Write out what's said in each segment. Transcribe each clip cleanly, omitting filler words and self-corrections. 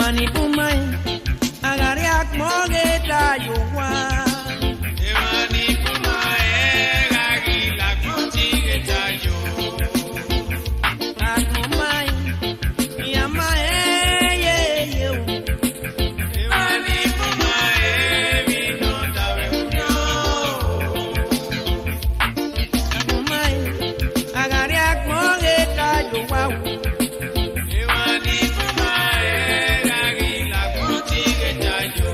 Ewani pumai, agariak mogeta yuwa. Ewani pumai, agila kutigeta yo. Akumai, yamae ye yo. Ewani pumai, vino tawe uno. Akumai, agariak mogeta yuwa. Ewani pumai, agila kutigeta yo.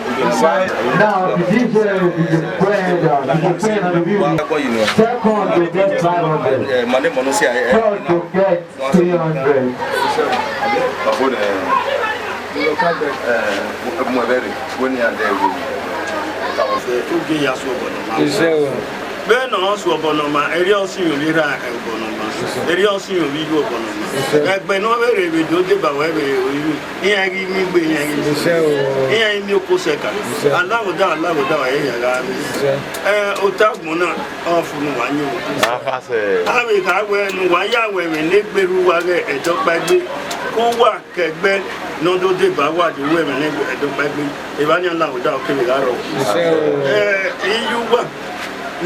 Now, the DJ is playing on the music. Second to get 500. Third to get 300. bẹ́ẹ̀ náà sọ ọ̀bọ̀nọ̀mà eré ọ̀sìn yóò ríra ọ̀bọ̀nọ̀mà eré ọ̀sìn yóò ríra ọ̀bọ̀nọ̀mà ẹgbẹ́ náà bẹ̀rẹ̀ èdè ó débà wẹ́ bẹ̀rẹ̀ òyìnbó ìyẹn rí mi gbé ìyẹn rí mi ìyẹn mi kó sẹ́ka aláwòdà wà yẹn yàrá mi ọ̀tàgùn náà ọ̀fun wà ní òkú àwẹ̀ káwẹ̀ nù wà yà wẹ̀rẹ̀ nígbèrú wa rẹ̀ ẹ̀dọ́gbàgbé kó wà kẹgbẹ́ n'ọdún débà wà ní wẹ̀rẹ̀ nígbèrú ẹ̀dọ́gbàgbé ìbáníyàn láwùdà òkèlè rárọ̀ iyú wà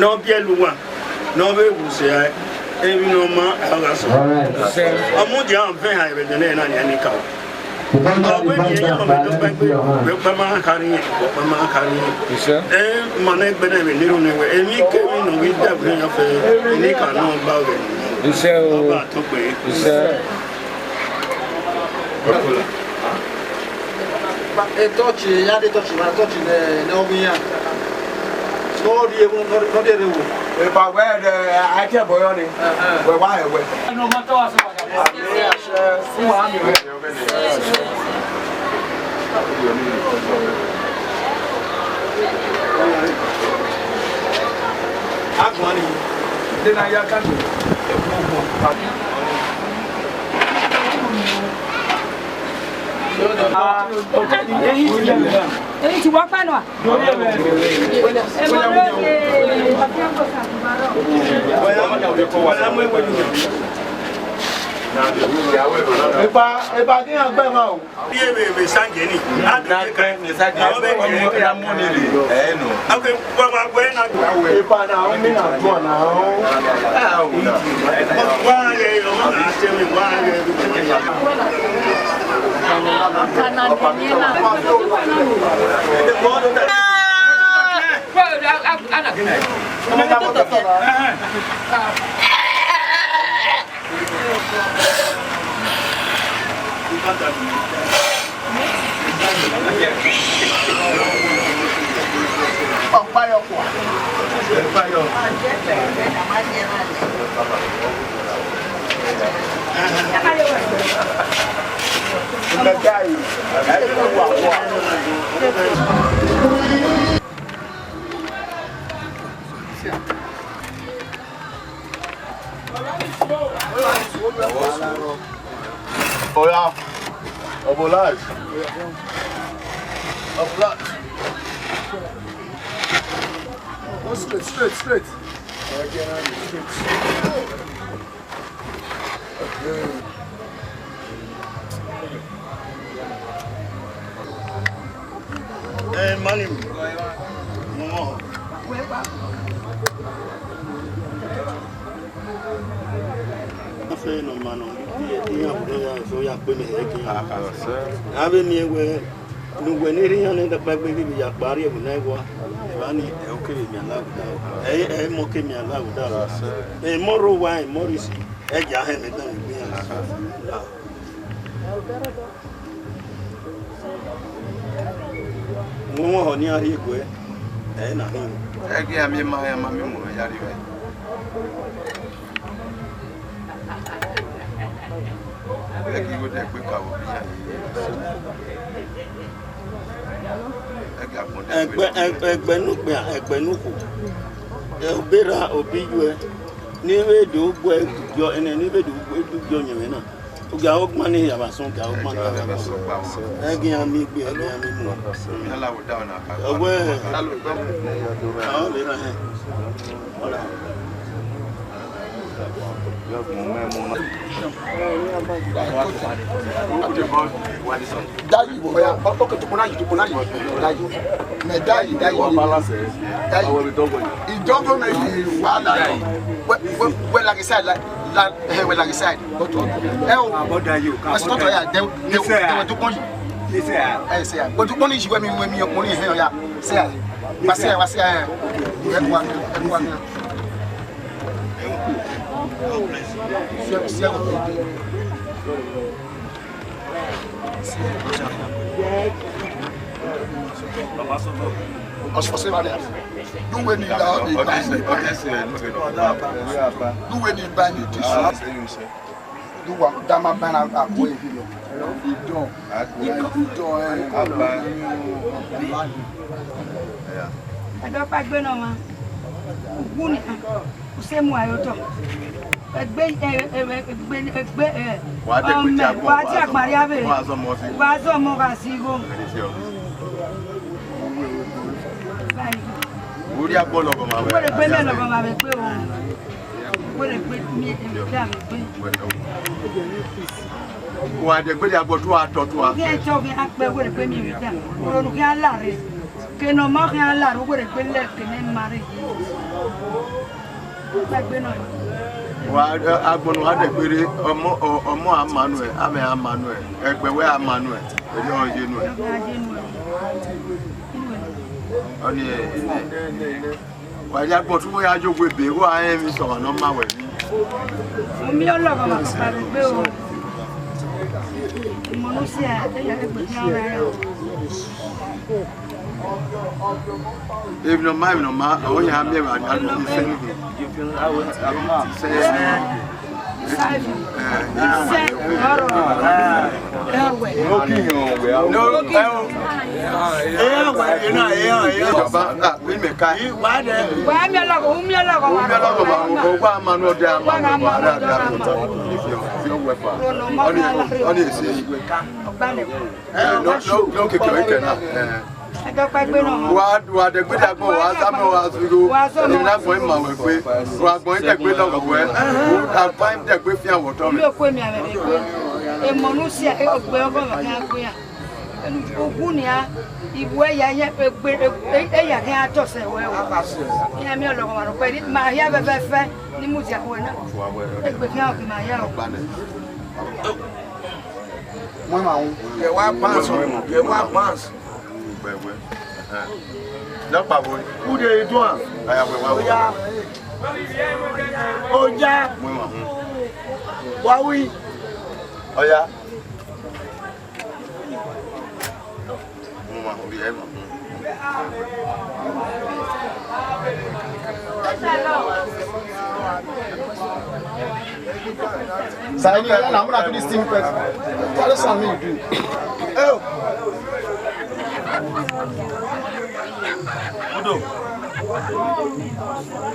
n'ọbịaluwa n'ọba ewusi ya ebi n'ọma aghasọ ọmụdị ahụ mfe ha ebe dị na-enye ya n'ịka ọgbe dị ya nọ n'edokpekpe kpama akarị kpama akarị ee ma na egbe na ebe n'iru na-ewe emi ike mi nọ gị dabere ya fe n'ịka n'ọba oge ọba atọkpe Tochi, ya de tochi, ma tochi ne omi ya. No di ewu, no di ewu. E ba we de ate boyo ni. We wa e we. No ma to aso wa. Ami ase fu wa mi we. Agwani. De na ya kan. Èyí ti wọ́n pàánù à? Epa kí yàn gbẹ́ máa o. bí ebe sange ni àwọn bẹ jẹ Ya mo ni le. No. akwe gbọmọ agbẹ na Epa na àwọn mi na gbọ́ na àwọn. wá yẹ ọmọ náà ṣe mi wá yẹ Olha, Obolage. Obolage. Go straight. Malim. Afe no mano. Ia ya so ya pe me e ki. Ave ni we no we ni ri yan da pa gbe bi ya pari e na igwa. Bani e o ke mi ala guda. E mo ke mi ala guda. E mo ro wa e mo ri si. E ja he me dan bi yan. Mo ho ni ari gwe. E na hin. É que a minha mãe mo ya ri vai. É que eu tenho que ficar o dia. Egbenuku obera obijwe ni wedo gbo jo ene ni wedo jo nyewe na uga ogman ni yabason ga ogman na egi ami gbe egi ami mu Ela wo down na pa. owe le na he ola Daí, ok, tu pona daí. Me daí. E dogo me wala. We like side we like side. But Aboda you. mas not ya they to pon. Say but to pon is when me pon here ya. Say. Mas say one. As você vai lá. Do when you down, do when you ban it. Do what? Dama ban a boy here. Uri abolo go ma. Wele pe me lo go ma be pe o. Wele pe mi da me pe. Wa de gbe ya gbodu atotu a. Ke to bi a pe wele pe mi da. Oro nu ke ala re. Ke no ma ke ala ro wele pe le ke ne mare. Ba gbe no. Wa agbonu wa de gbere omo Emmanuel, ame Emmanuel, egbewe Emmanuel. Eri o je nu. Oni wa ya gbon tu ya jogwe be wo ayen mi so na ma we ni. Mi ologo ma pa pe o. Mo no si a e ya gbe ni ara yo. If no ma, o ya me wa na do se ni. Wa de gbe dagbon wa samu wa suru ni na fo ma we pe wa gbon de gbe lo gbo ta fine de gbe fi awon to mi mi ko mi ame pe e mo nu si e ogbe ogo ma kan ko ya ogun ni a iwe ya ye gbe e ya kan ato se we o ya mi ologo ma ro pe ma ya be fe ni mu ti awo na e gbe kan o ki ma ya o Mo ma un. ke wa pass wewe na pa bo who dey do am aya we wa Oja. mo wa Wawi. oya mo ma ri e mo So I'm not to this thing, but tell us something you do. Oh.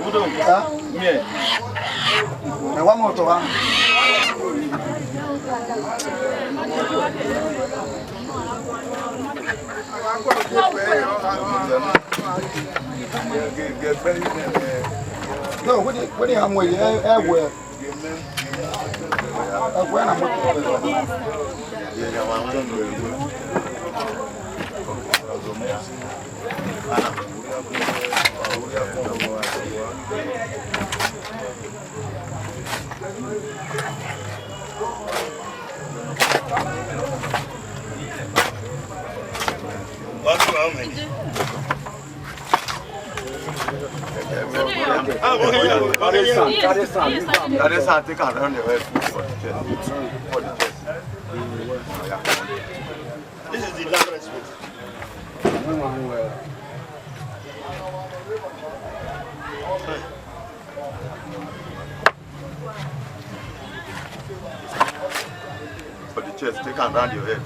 Udo. Huh? Yeah. And one more to one. No, what do you have with you? Everywhere. When I'm What's wrong with you? This is the last one. But the chest, take and round your head.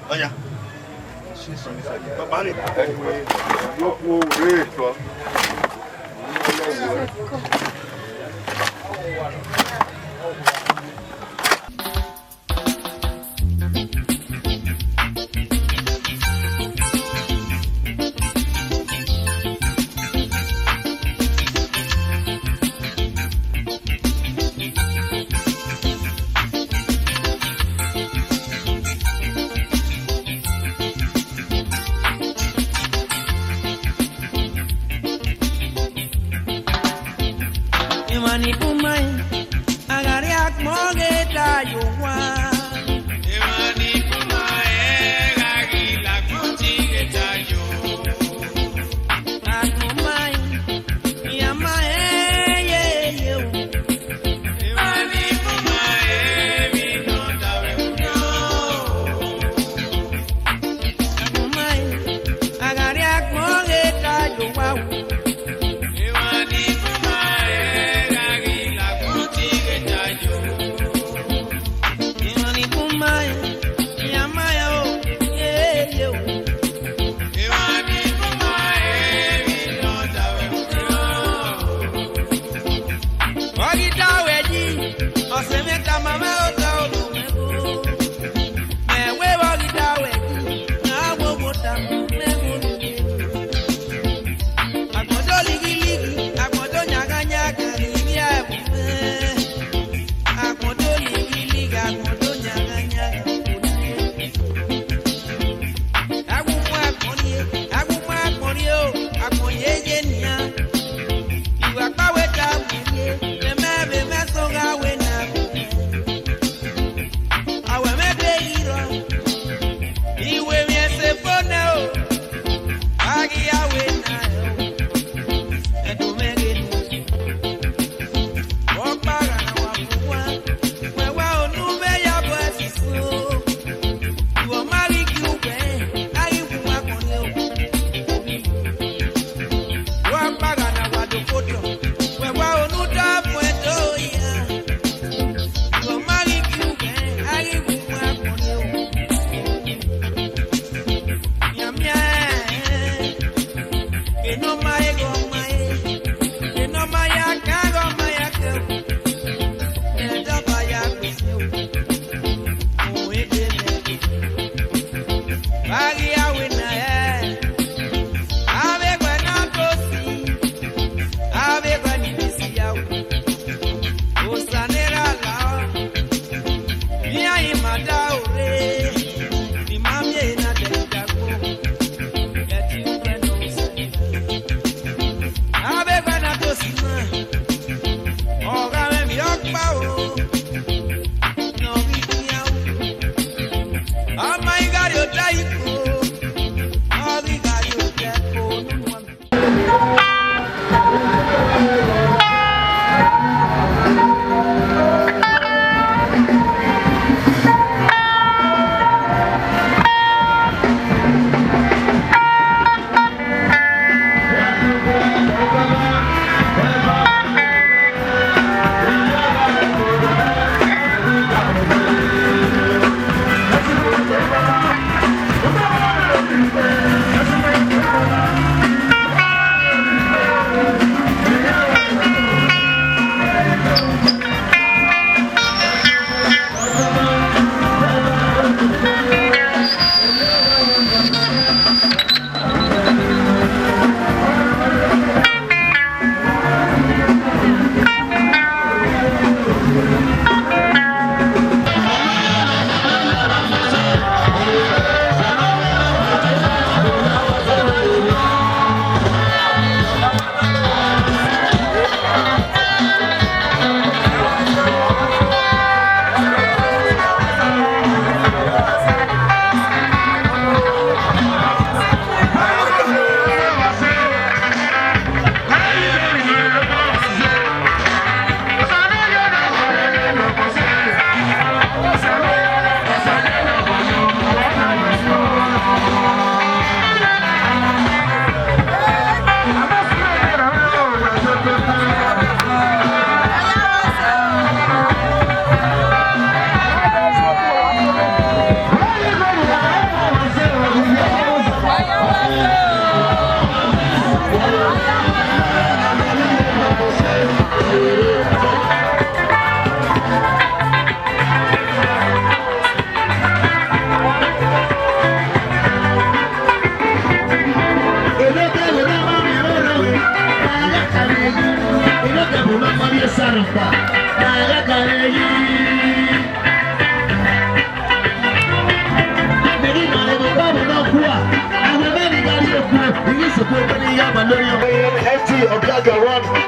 Oh yeah. Papa ni. Imani umay agariak mogeta yuwa Imani umay agila kutigeta yo Akumay yamae ye yo Imani umay minonda weyo Akumay agariak mogeta yuwa Imani umay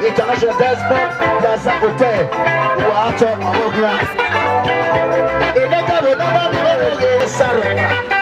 International Dance Sport, that's a hotel. Water, Ogra. In the Gabo, nobody Sarah.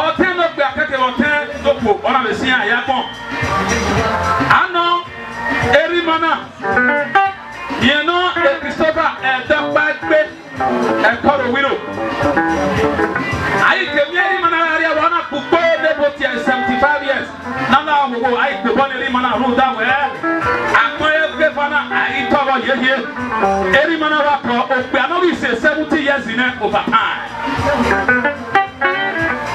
Ọ̀tẹ́ ló gbé akẹ́kẹ́ ọ̀tẹ́ lóko ọ̀nà lè sin àyà pọ̀. Àná erimana yẹn náà Christopher ẹ̀dọ́gbagbé ẹ̀kọ́rọ̀ wílò. Ayi kèmí erimana yàrá yà wọ́n náà kúkó lébò tiẹ̀ 75 years. Nana àwòwò ayi gbẹ̀bọ́ ní erimana rú dáwẹ̀. Àgbọ̀n yẹn gbé fana ayi tọrọ yéye. Erimana wà kọ́ òpè àná wí sè 70 years in over time.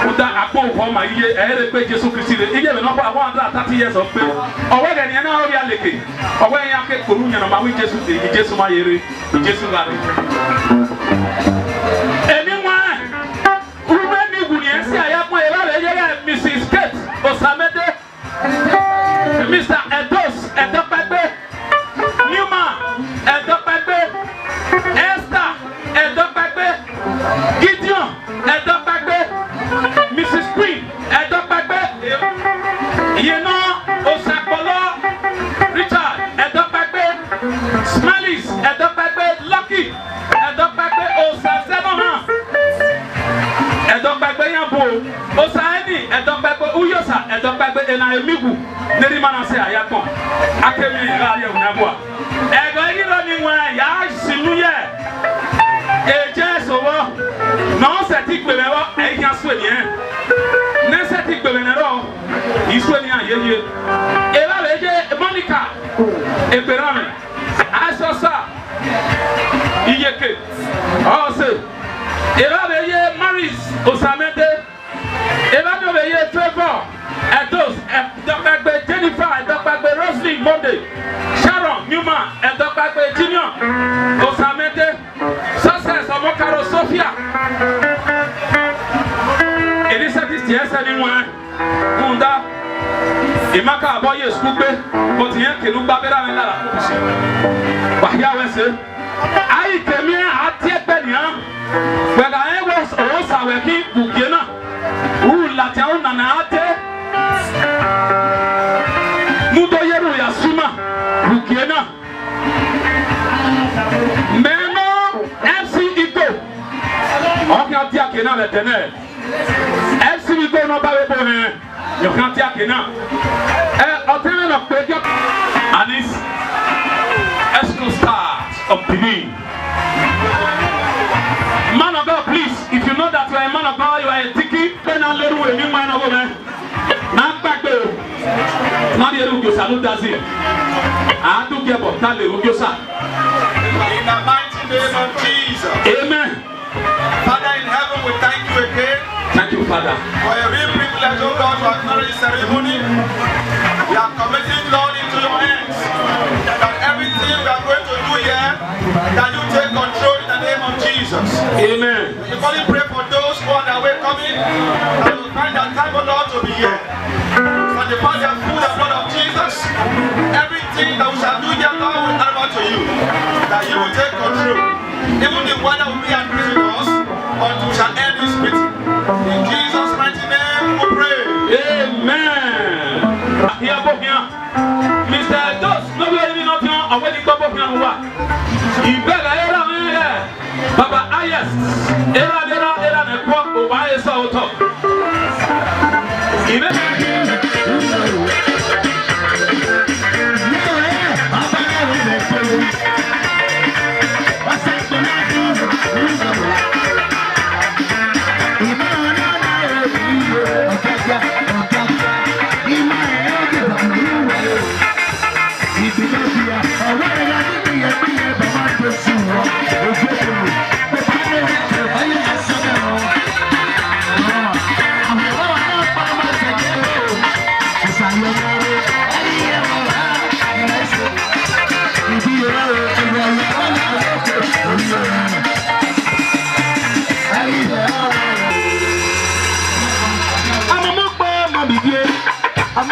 Uda akpọ ụkwụ ma ihe ere kpe Jesu Kristi le ihe be n'ọkwa 130 years of pe ọwọ ga ni na ọrịa aleke ọwọ ya ke koru nya na ma wi Jesu de Jesu ma yere Jesu ga re eni nwa ube ni gu ni esi aya pon era le yere Mrs. Kate Osamede Mr. Edos Edopegbe Newman Edopegbe Esther Edopegbe Gideon Edopegbe Mrs. Queen, Edopagbe, Yeno, Osakpolo, Richard, Edopagbe, Smilis, Edopagbe, Lucky, Edopagbe, Osasenoha, Edopagbe Yambo, Osaeni, Edopagbe Uyosa, Edopagbe Enayemigu, Nerimana se Ayakon, Akemi Raya Unabwa. Ego Iro ni wa ya sinuye. Eje sowo non seti gbemero e yan so ni ne seti gbemenero iso ni ayeye e ba leje Monica Eperame Asosa Iyeke Ose e ba leje Maris Osamede e ba no leje Favor Edos Edopagbe Jennifer Edopagbe Roslyn Monday Sharon Newman Edopagbe Junior Osamede Mokaro Sophia Elizabeth tiesa ni wa Munda Imaka aboye skugbe but yen kenu gbabera mi lara kusi Wahia wese ayi kemi atie pe ni an we ga e was o sa we ki bukiena u latia una na ate mudo yeru ya suma bukiena on a dit à Kenan l'éternel. Elle s'y dit non pas le bonheur. Il y a dit à Kenan. Elle obtient le pédiat. Anis, est-ce qu'on start of beginning? Man of God, please, if you know that you are a man of God, you are a tiki, then I'll let you a new man of God. Not back there. Not the Rugosa, no does it. I do get up, not the Rugosa. In the mighty name of Jesus. Amen. Father in heaven, we thank you again. Thank you, Father. For a real privilege, oh God, to acknowledge the ceremony. We are committing, Lord, into your hands. That everything we are going to do here, that you take control in the name of Jesus. Amen. We only pray for those who are on their way coming, that will find that time, oh Lord, to be here. Sanctify their food and blood of Jesus. Everything that we shall do here, Lord, will hand over to you. That you will take control. Even the weather will be at peace with us until we shall end this meeting. In Jesus' mighty name we pray. Amen. Here, Mr. Dos, nobody not here. I want to go back now. You better era here. Baba Ayas. Era ne kwa obaye sa oto. I'm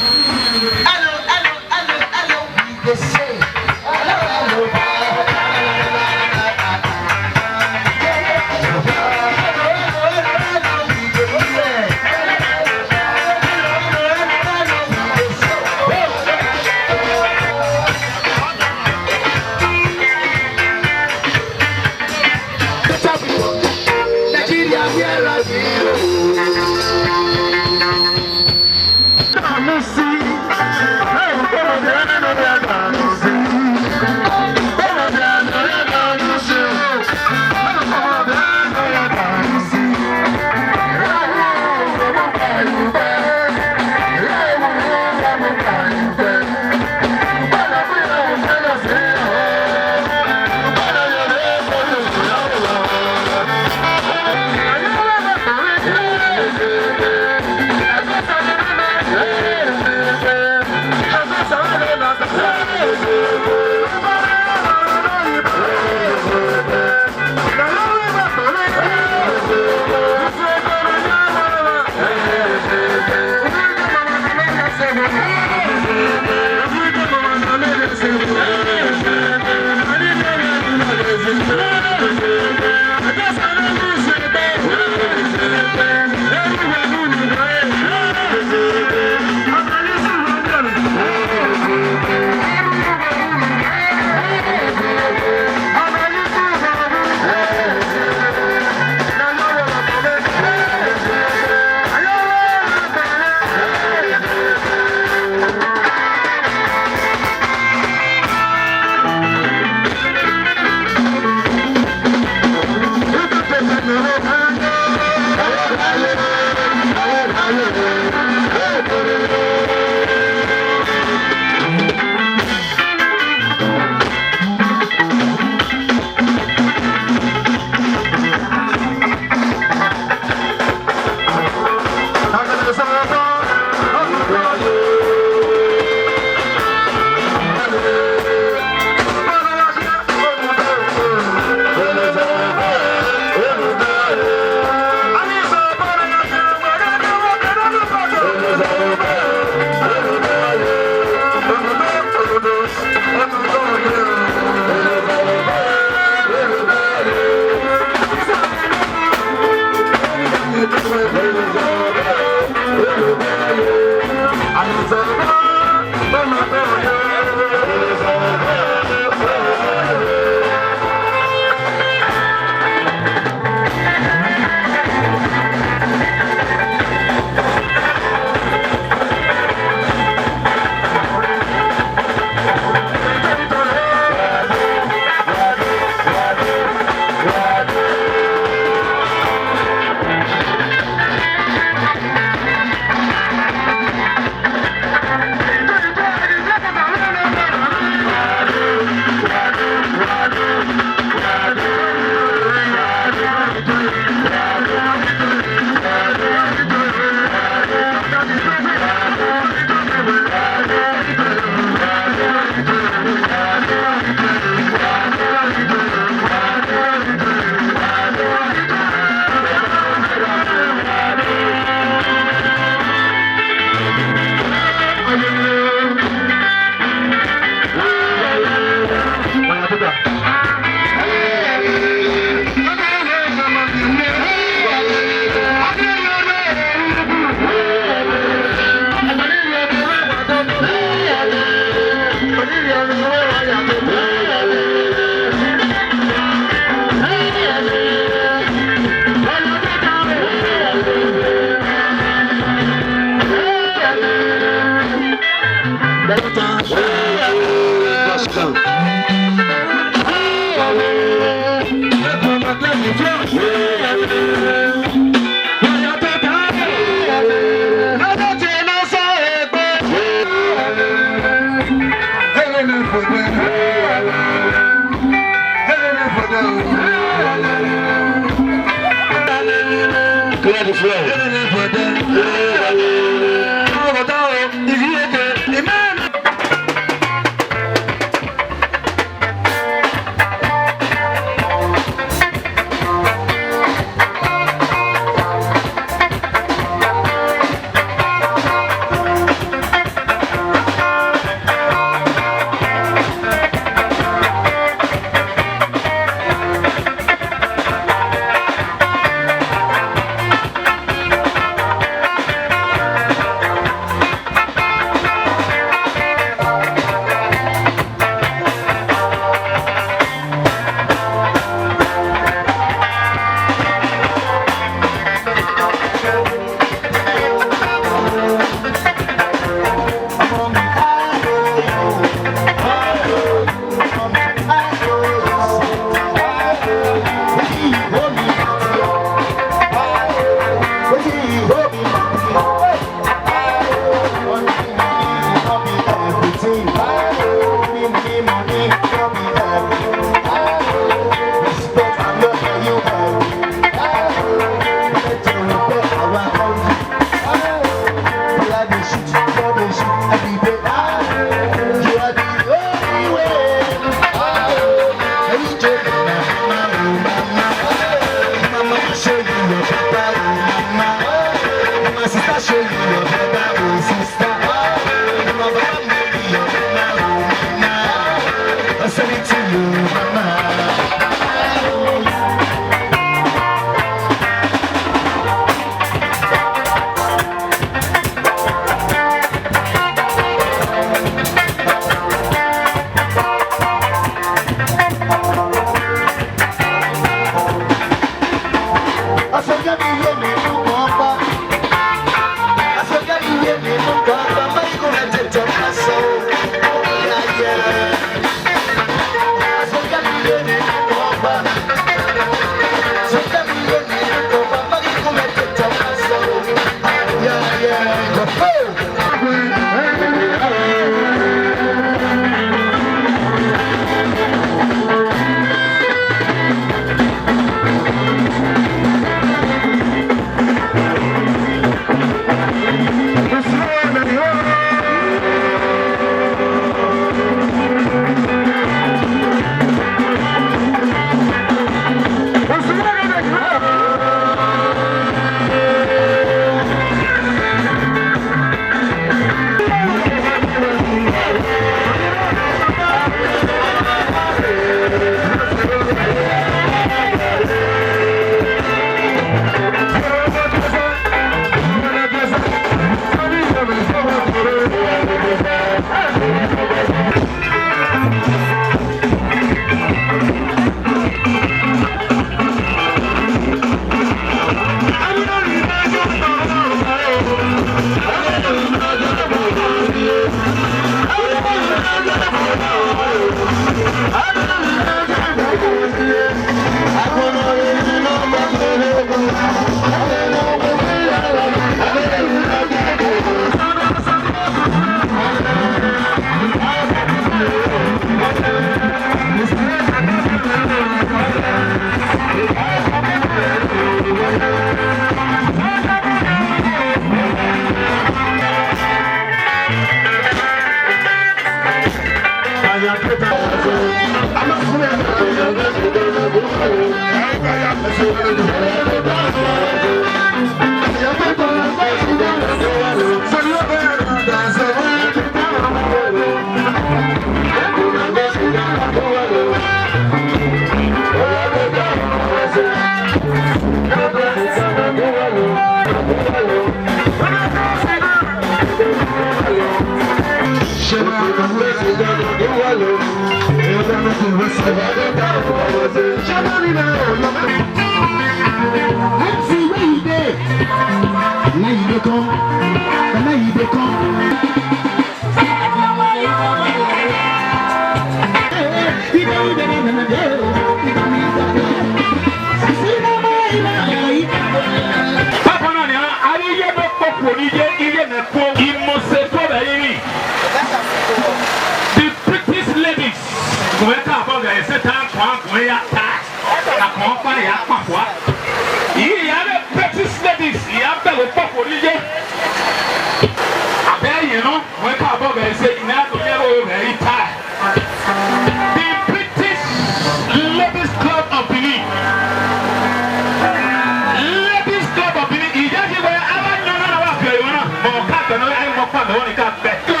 fa me woni ka beto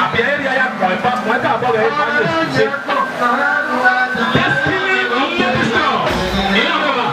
abia area ya ko pa mo ka bo ga e ma se destiny minister ina ba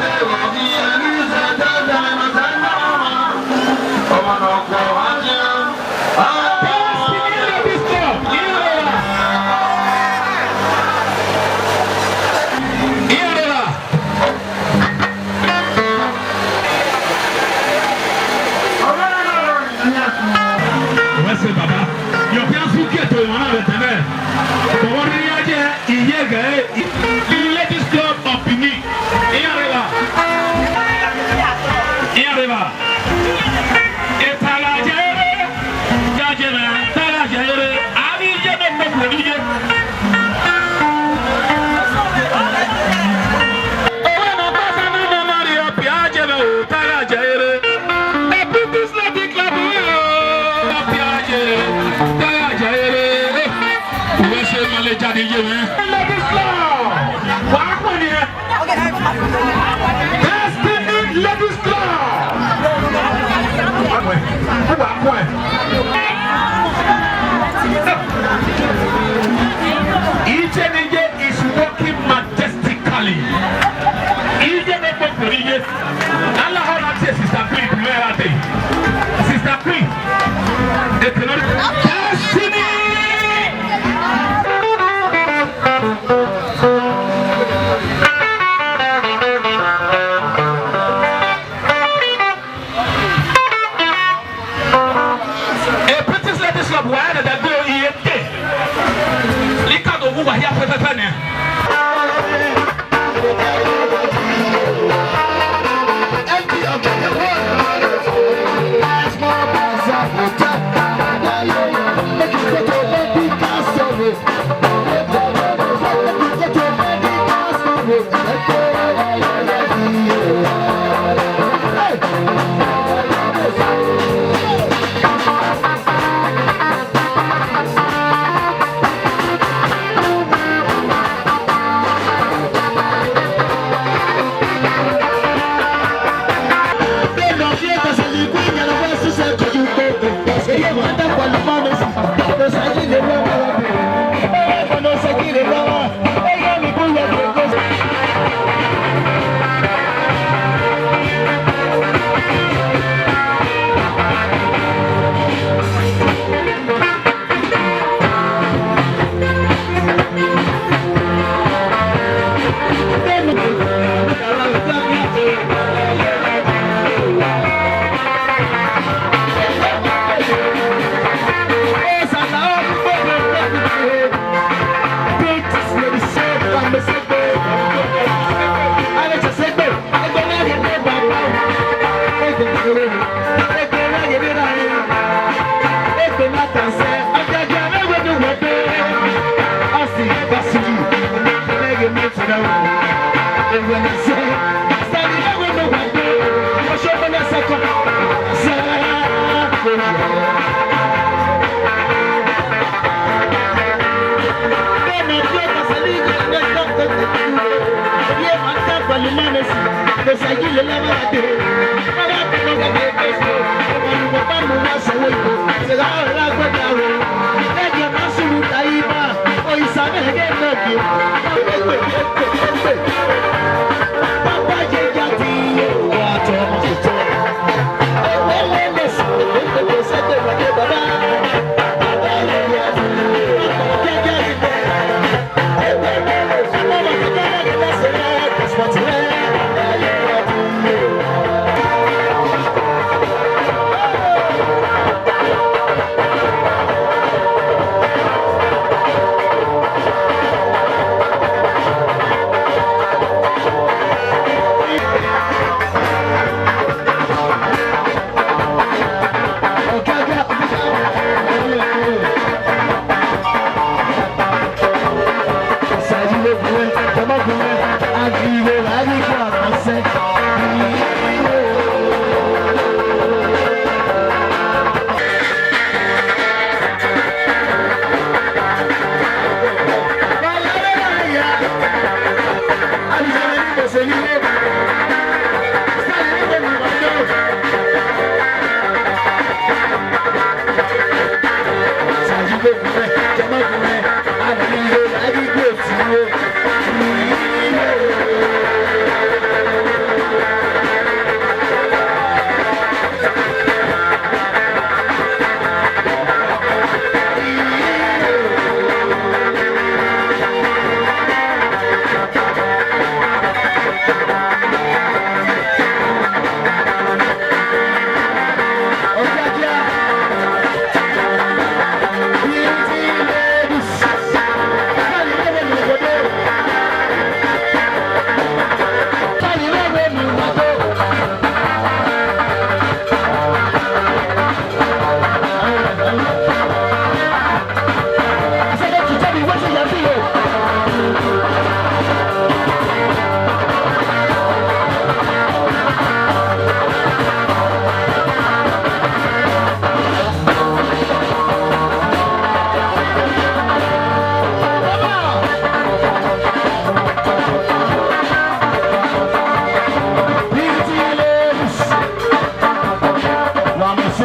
each and is walking majestically. Each and Allah has said, Sister Queen, Sister Queen, destiny.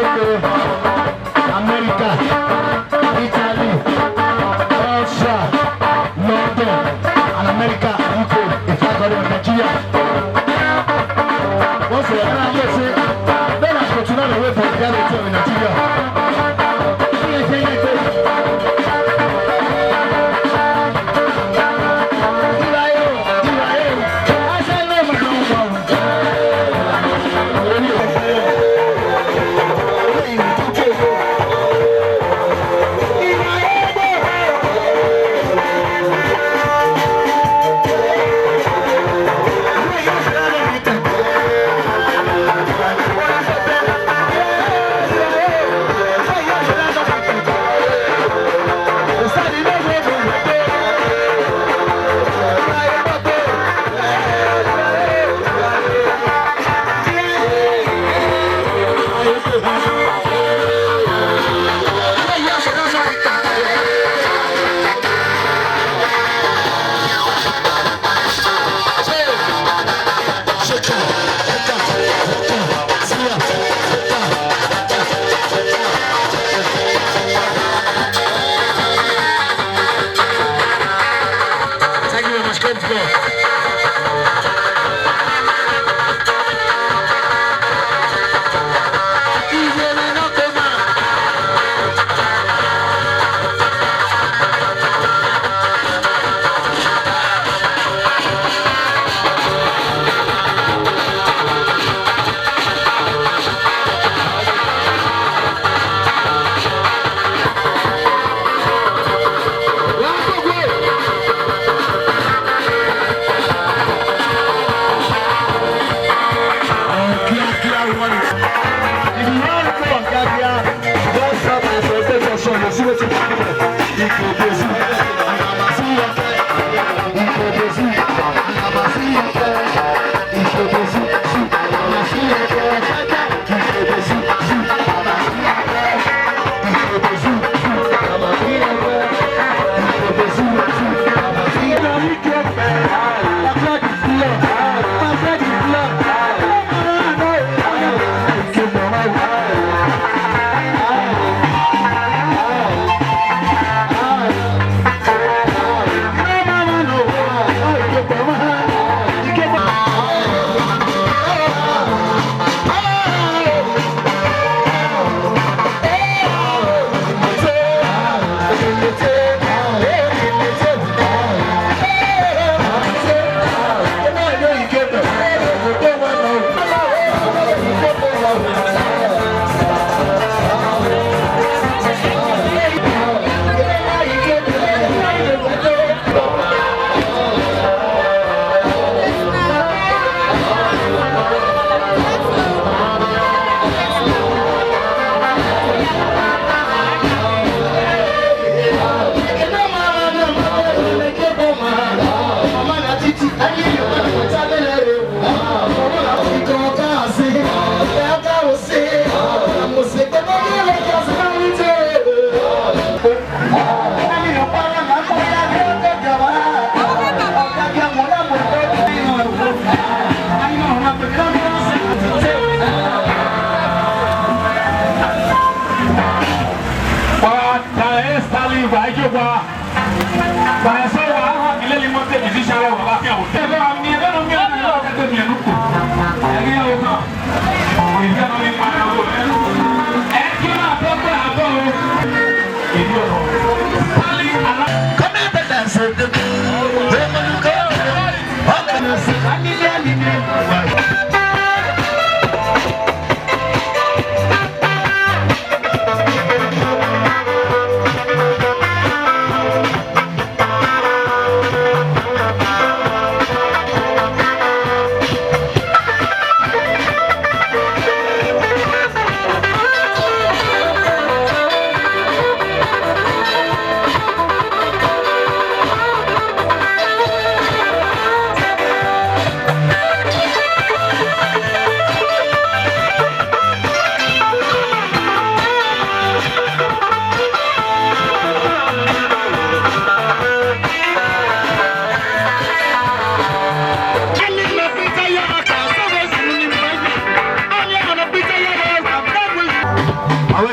Mexico, America, Italy, Russia, London, and America, UK, in fact, Nigeria. Once we are now, then I continue the way for the reality in Nigeria.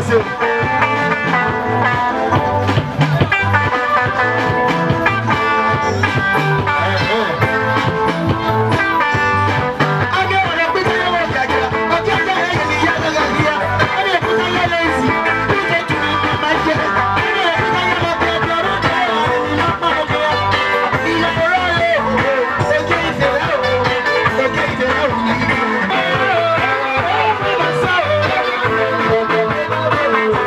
Joseph. Oh,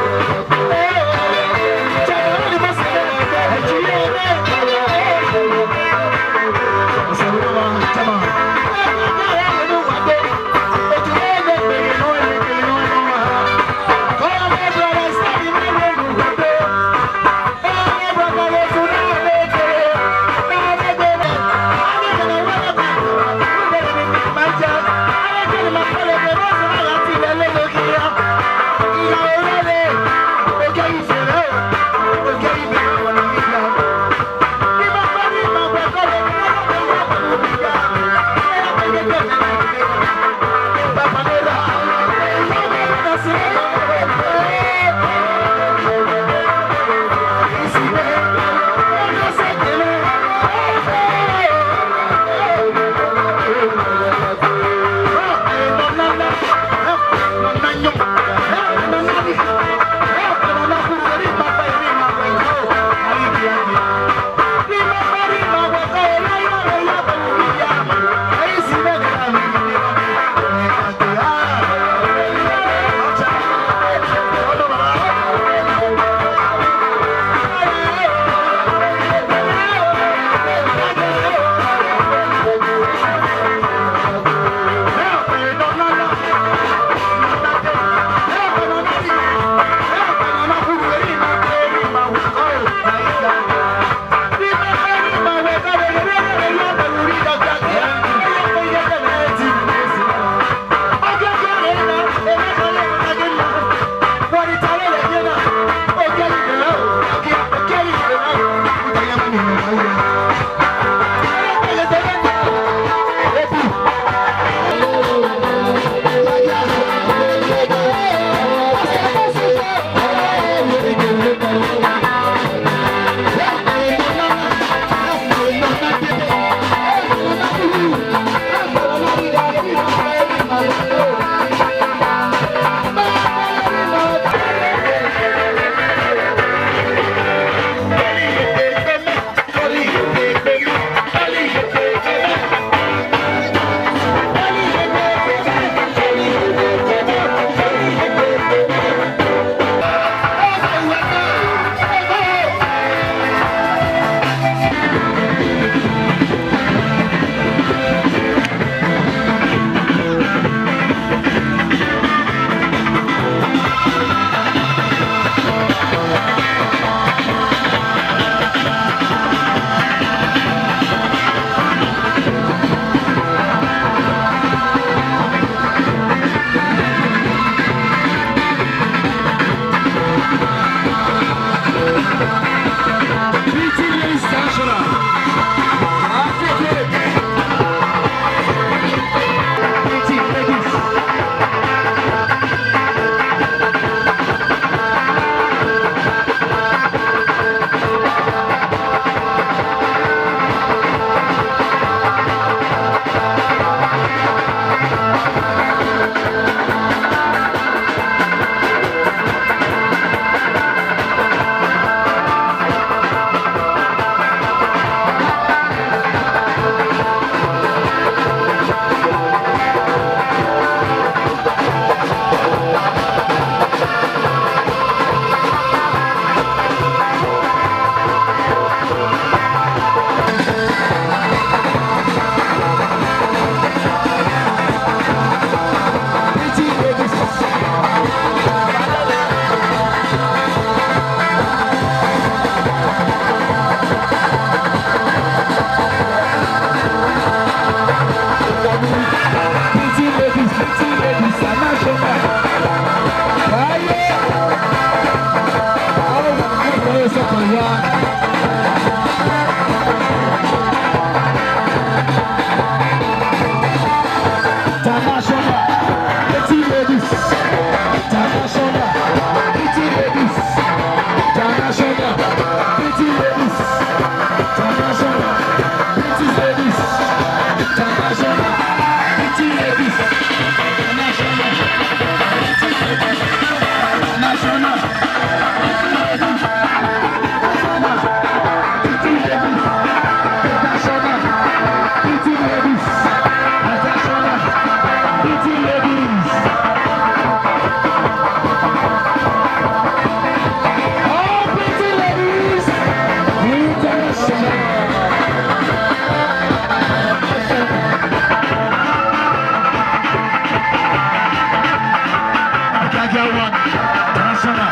Media One International.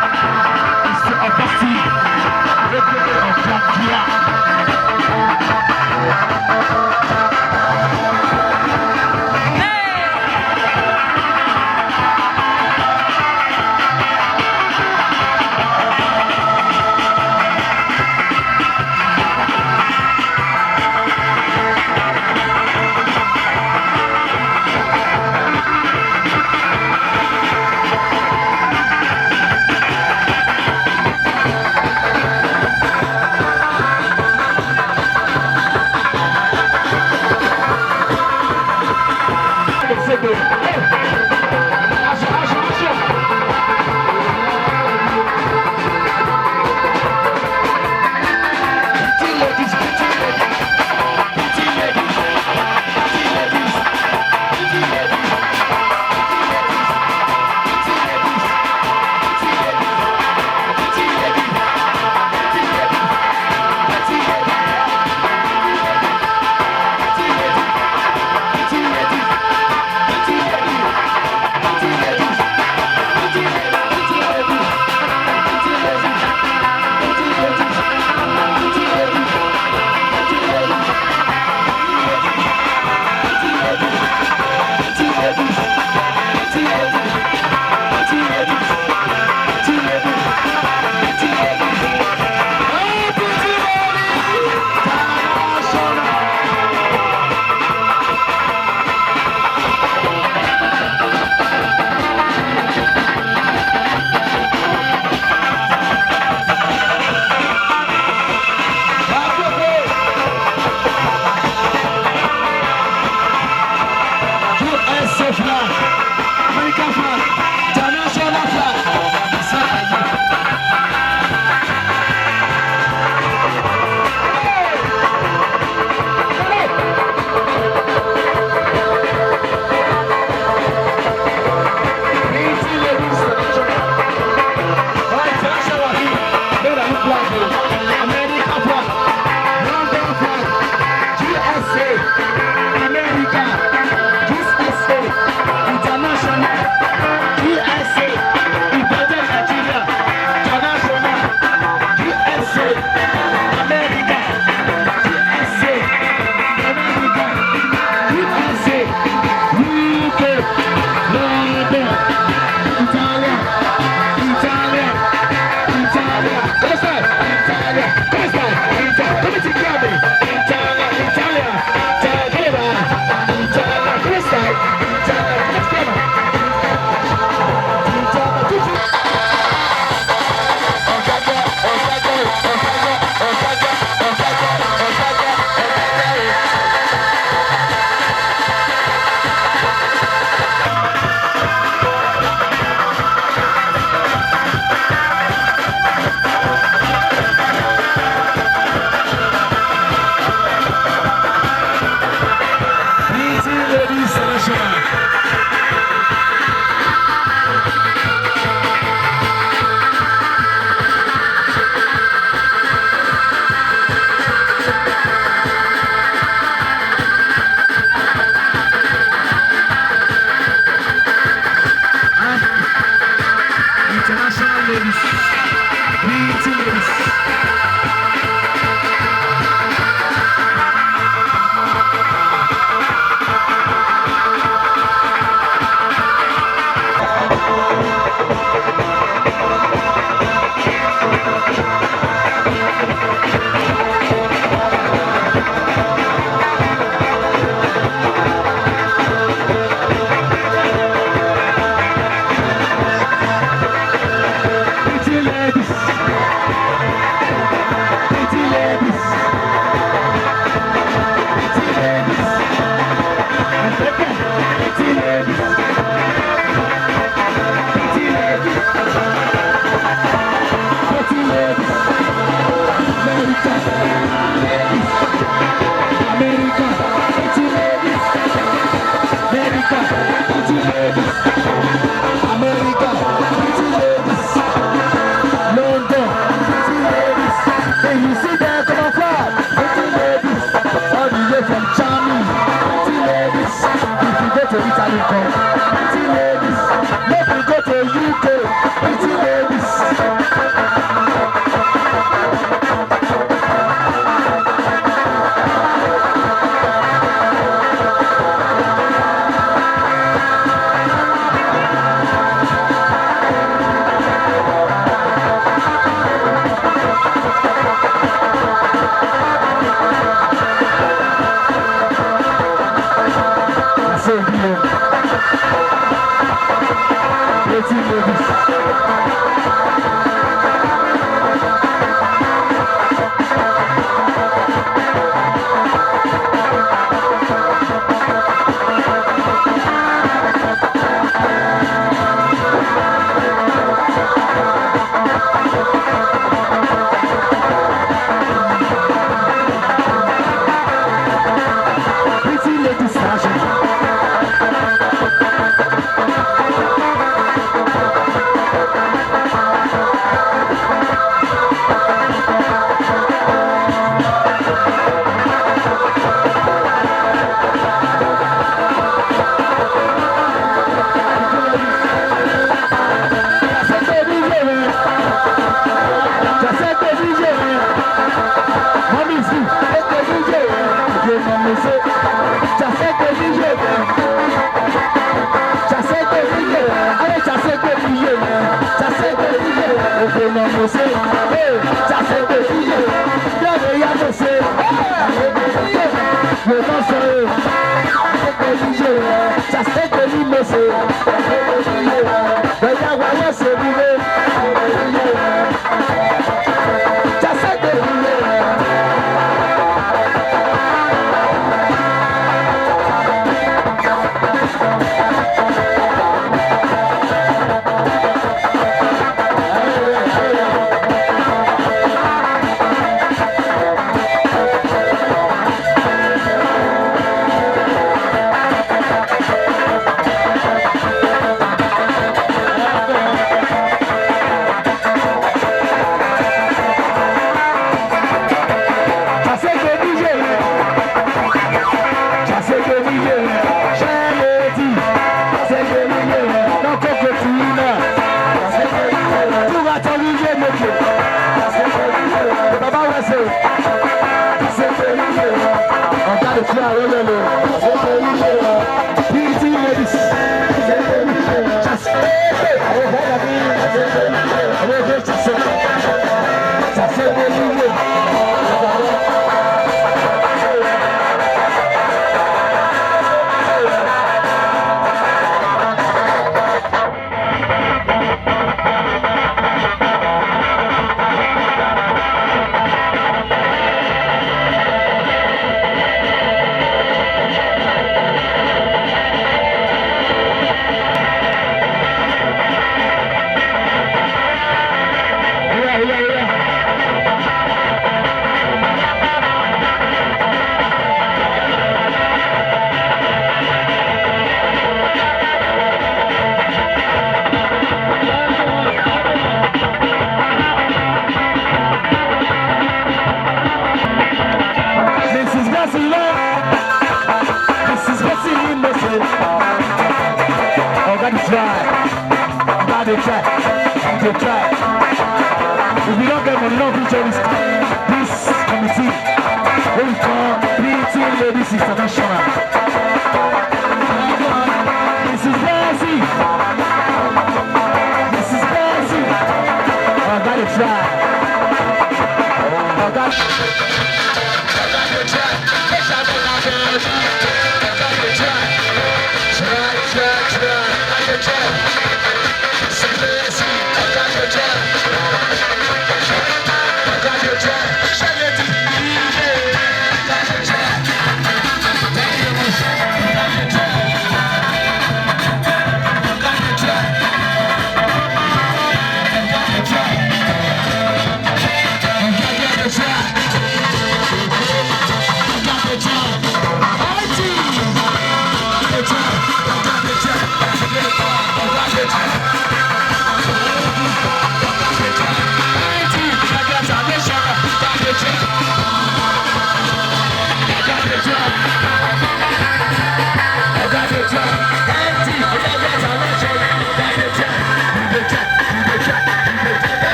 It's the Augustine, representative of Jackia.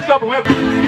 club we.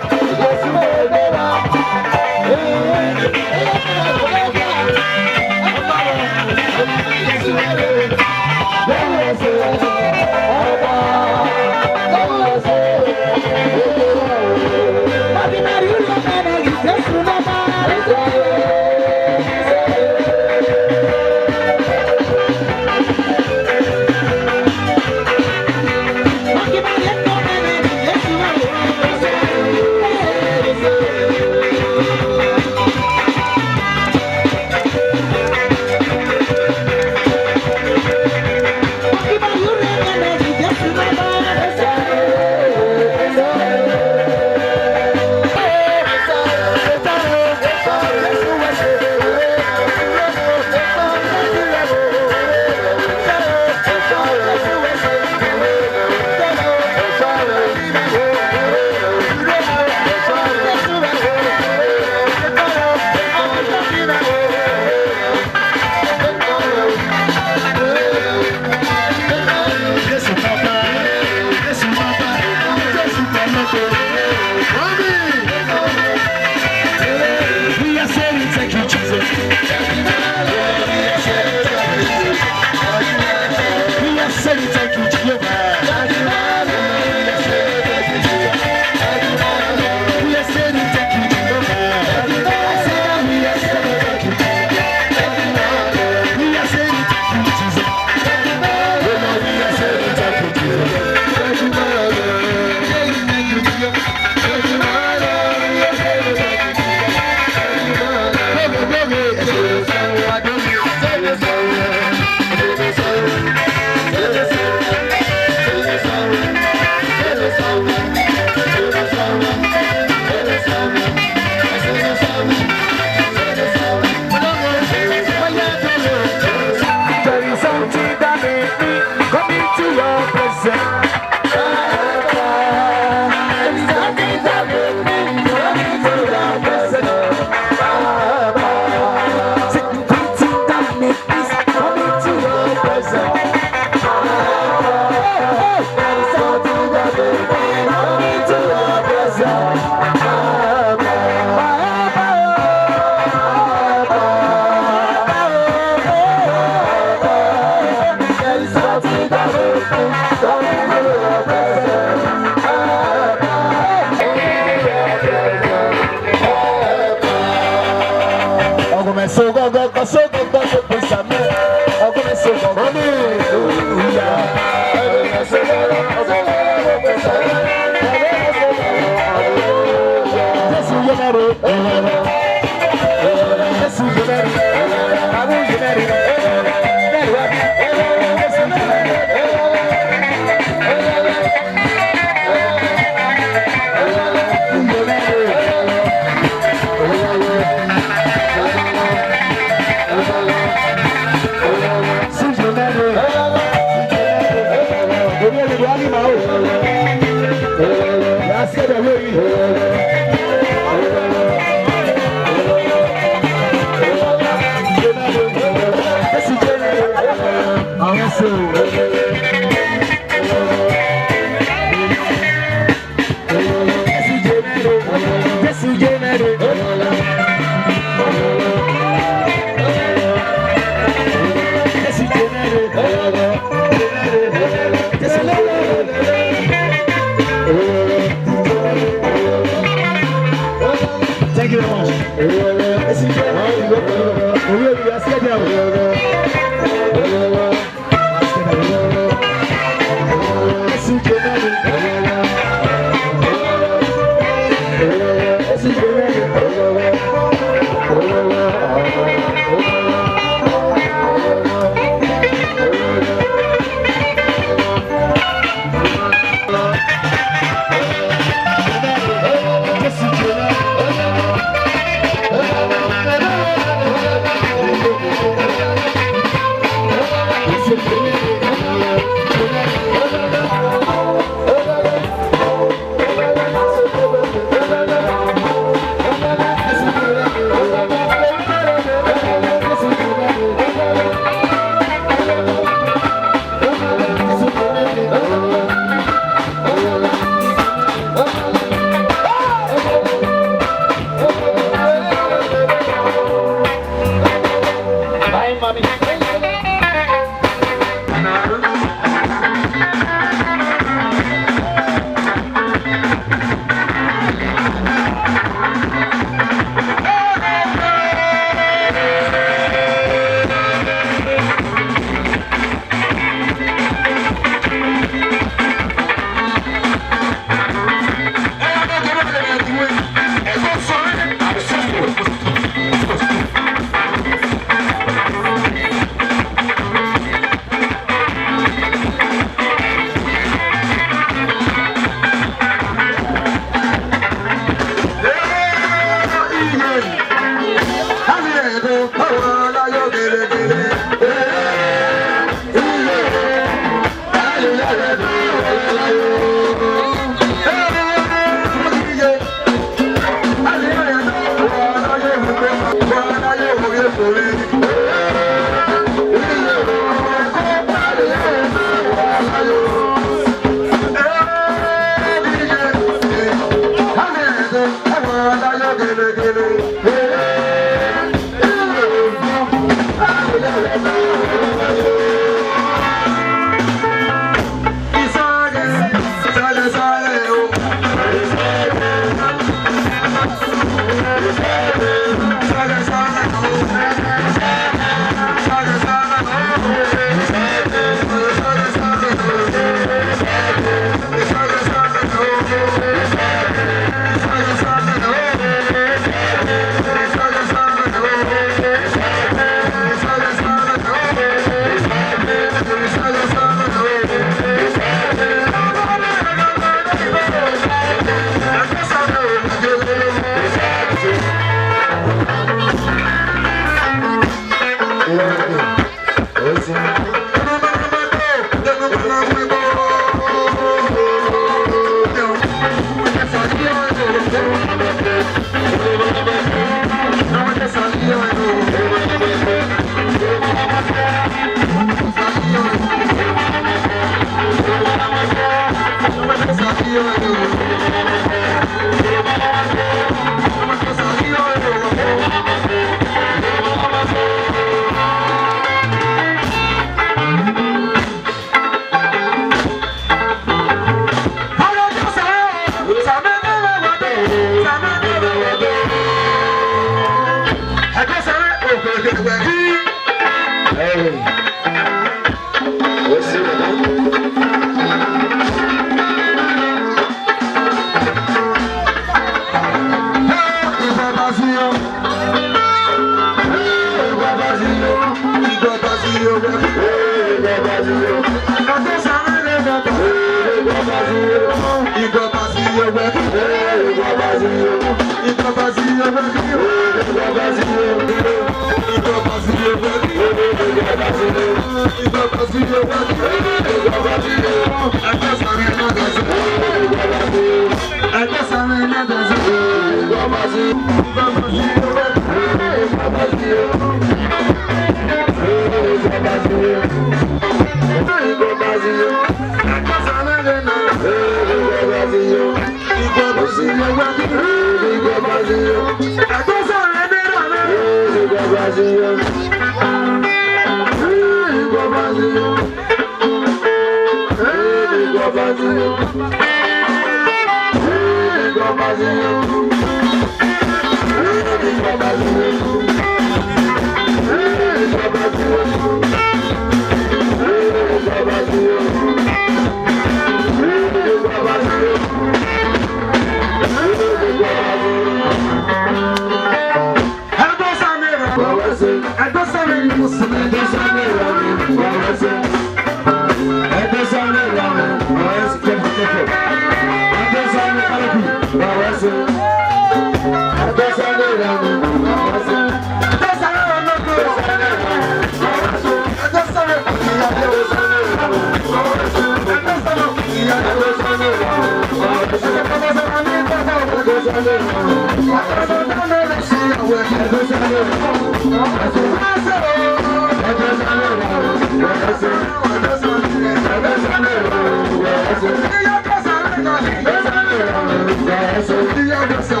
Yes,